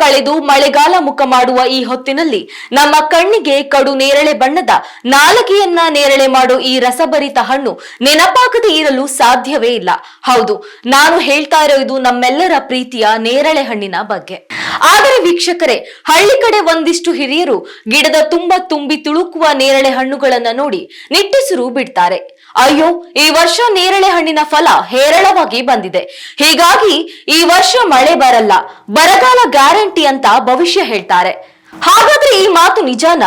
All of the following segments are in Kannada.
ಕಳೆದು ಮಳೆಗಾಲ ಮುಖ ಮಾಡುವ ಈ ಹೊತ್ತಿನಲ್ಲಿ ನಮ್ಮ ಕಣ್ಣಿಗೆ ಕಡು ನೇರಳೆ ಬಣ್ಣದ ನಾಲಗೆಯನ್ನ ನೇರಳೆ ಮಾಡೋ ಈ ರಸಭರಿತ ಹಣ್ಣು ನೆನಪಾಗದೆ ಇರಲು ಸಾಧ್ಯವೇ ಇಲ್ಲ. ಹೌದು, ನಾನು ಹೇಳ್ತಾ ಇರೋದು ನಮ್ಮೆಲ್ಲರ ಪ್ರೀತಿಯ ನೇರಳೆ ಹಣ್ಣಿನ ಬಗ್ಗೆ. ಆದರೆ ವೀಕ್ಷಕರೇ, ಹಳ್ಳಿ ಕಡೆ ಒಂದಿಷ್ಟು ಹಿರಿಯರು ಗಿಡದ ತುಂಬಿ ತುಳುಕುವ ನೇರಳೆ ಹಣ್ಣುಗಳನ್ನ ನೋಡಿ ನಿಟ್ಟುಸಿರು ಬಿಡ್ತಾರೆ. ಅಯ್ಯೋ, ಈ ವರ್ಷ ನೇರಳೆ ಹಣ್ಣಿನ ಫಲ ಹೇರಳವಾಗಿ ಬಂದಿದೆ, ಹೀಗಾಗಿ ಈ ವರ್ಷ ಮಳೆ ಬರಲ್ಲ, ಬರಗಾಲ ಗ್ಯಾರಂಟಿ ಅಂತ ಭವಿಷ್ಯ ಹೇಳ್ತಾರೆ. ಹಾಗಾದ್ರೆ ಈ ಮಾತು ನಿಜಾನ?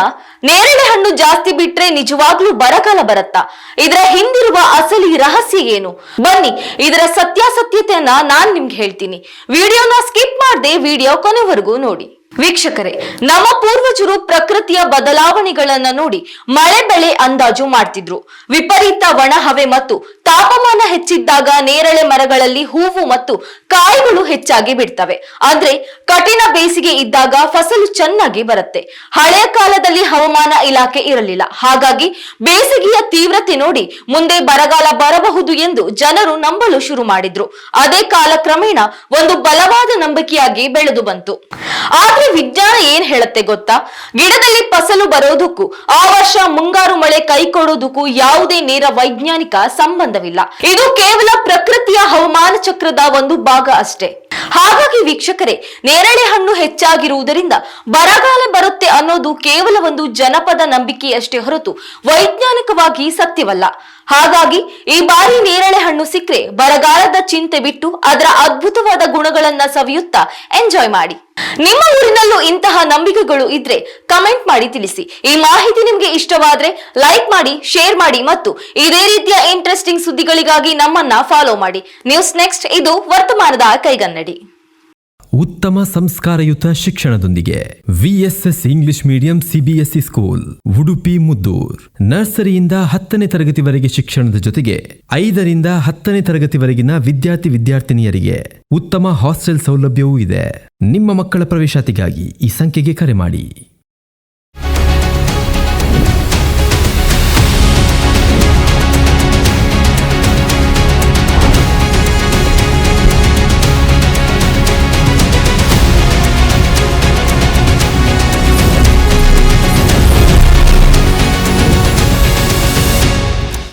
ನೇರಳೆ ಹಣ್ಣು ಜಾಸ್ತಿ ಬಿಟ್ರೆ ನಿಜವಾಗ್ಲೂ ಬರಗಾಲ ಬರತ್ತಾ? ಇದರ ಹಿಂದಿರುವ ಅಸಲಿ ರಹಸ್ಯ ಏನು? ಬನ್ನಿ, ಇದರ ಸತ್ಯಾಸತ್ಯತೆಯನ್ನ ನಾನ್ ನಿಮ್ಗೆ ಹೇಳ್ತೀನಿ. ವಿಡಿಯೋನ ಸ್ಕಿಪ್ ಮಾಡದೆ ವಿಡಿಯೋ ಕೊನೆವರೆಗೂ ನೋಡಿ. ವೀಕ್ಷಕರೇ, ನಮ್ಮ ಪೂರ್ವಜರು ಪ್ರಕೃತಿಯ ಬದಲಾವಣೆಗಳನ್ನ ನೋಡಿ ಮಳೆ ಬೆಳೆ ಅಂದಾಜು ಮಾಡ್ತಿದ್ರು. ವಿಪರೀತ ಒಣ ಹವೆ ಮತ್ತು ತಾಪಮಾನ ಹೆಚ್ಚಿದ್ದಾಗ ನೇರಳೆ ಮರಗಳಲ್ಲಿ ಹೂವು ಮತ್ತು ಕಾಯಿಗಳು ಹೆಚ್ಚಾಗಿ ಬಿಡ್ತವೆ. ಆದ್ರೆ ಕಠಿಣ ಬೇಸಿಗೆ ಇದ್ದಾಗ ಫಸಲು ಚೆನ್ನಾಗಿ ಬರುತ್ತೆ. ಹಳೆಯ ಕಾಲದಲ್ಲಿ ಹವಾಮಾನ ಇಲಾಖೆ ಇರಲಿಲ್ಲ, ಹಾಗಾಗಿ ಬೇಸಿಗೆಯ ತೀವ್ರತೆ ನೋಡಿ ಮುಂದೆ ಬರಗಾಲ ಬರಬಹುದು ಎಂದು ಜನರು ನಂಬಲು ಶುರು ಮಾಡಿದ್ರು. ಅದೇ ಕಾಲಕ್ರಮೇಣ ಒಂದು ಬಲವಾದ ನಂಬಿಕೆಯಾಗಿ ಬೆಳೆದು ಬಂತು. ಆದ್ರೆ ವಿಜ್ಞಾನ ಏನ್ ಹೇಳುತ್ತೆ ಗೊತ್ತಾ? ಗಿಡದಲ್ಲಿ ಫಸಲು ಬರೋದಕ್ಕೂ ಆ ವರ್ಷ ಮುಂಗಾರು ಮಳೆ ಕೈ ಕೊಡೋದಕ್ಕೂ ಯಾವುದೇ ನೇರ ವೈಜ್ಞಾನಿಕ ಸಂಬಂಧವಿಲ್ಲ. ಇದು ಕೇವಲ ಪ್ರಕೃತಿಯ ಹವಾಮಾನ ಚಕ್ರದ ಒಂದು ಭಾಗ ಅಷ್ಟೇ. ಹಾಗಾಗಿ ವೀಕ್ಷಕರೇ, ನೇರಳೆ ಹಣ್ಣು ಹೆಚ್ಚಾಗಿರುವುದರಿಂದ ಬರಗಾಲ ಬರುತ್ತೆ ಅನ್ನೋದು ಕೇವಲ ಒಂದು ಜನಪದ ನಂಬಿಕೆಯಷ್ಟೇ ಹೊರತು ವೈಜ್ಞಾನಿಕವಾಗಿ ಸತ್ಯವಲ್ಲ. ಹಾಗಾಗಿ ಈ ಬಾರಿ ನೇರಳೆ ಹಣ್ಣು ಸಿಕ್ಕರೆ ಬರಗಾಲದ ಚಿಂತೆ ಬಿಟ್ಟು ಅದರ ಅದ್ಭುತವಾದ ಗುಣಗಳನ್ನ ಸವಿಯುತ್ತಾ ಎಂಜಾಯ್ ಮಾಡಿ. ನಿಮ್ಮ ಊರಿನಲ್ಲೂ ಇಂತಹ ನಂಬಿಕೆಗಳು ಇದ್ರೆ ಕಮೆಂಟ್ ಮಾಡಿ ತಿಳಿಸಿ. ಈ ಮಾಹಿತಿ ನಿಮ್ಗೆ ಇಷ್ಟವಾದ್ರೆ ಲೈಕ್ ಮಾಡಿ, ಶೇರ್ ಮಾಡಿ ಮತ್ತು ಇದೇ ರೀತಿಯ ಇಂಟ್ರೆಸ್ಟಿಂಗ್ ಸುದ್ದಿಗಳಿಗಾಗಿ ನಮ್ಮನ್ನ ಫಾಲೋ ಮಾಡಿ. ನ್ಯೂಸ್ ನೆಕ್ಸ್ಟ್, ಇದು ವರ್ತಮಾನದ ಕೈಗನ್ನಡಿ. ಉತ್ತಮ ಸಂಸ್ಕಾರಯುತ ಶಿಕ್ಷಣದೊಂದಿಗೆ VSS English medium CBSE school, Udupi Muddur. ನರ್ಸರಿಯಿಂದ 10ನೇ ತರಗತಿವರೆಗೆ ಶಿಕ್ಷಣದ ಜೊತೆಗೆ 5ರಿಂದ 10ನೇ ತರಗತಿವರೆಗಿನ ವಿದ್ಯಾರ್ಥಿನಿಯರಿಗೆ ಉತ್ತಮ ಹಾಸ್ಟೆಲ್ ಸೌಲಭ್ಯವೂ ಇದೆ. ನಿಮ್ಮ ಮಕ್ಕಳ ಪ್ರವೇಶಾತಿಗಾಗಿ ಈ ಸಂಖ್ಯೆಗೆ ಕರೆ ಮಾಡಿ.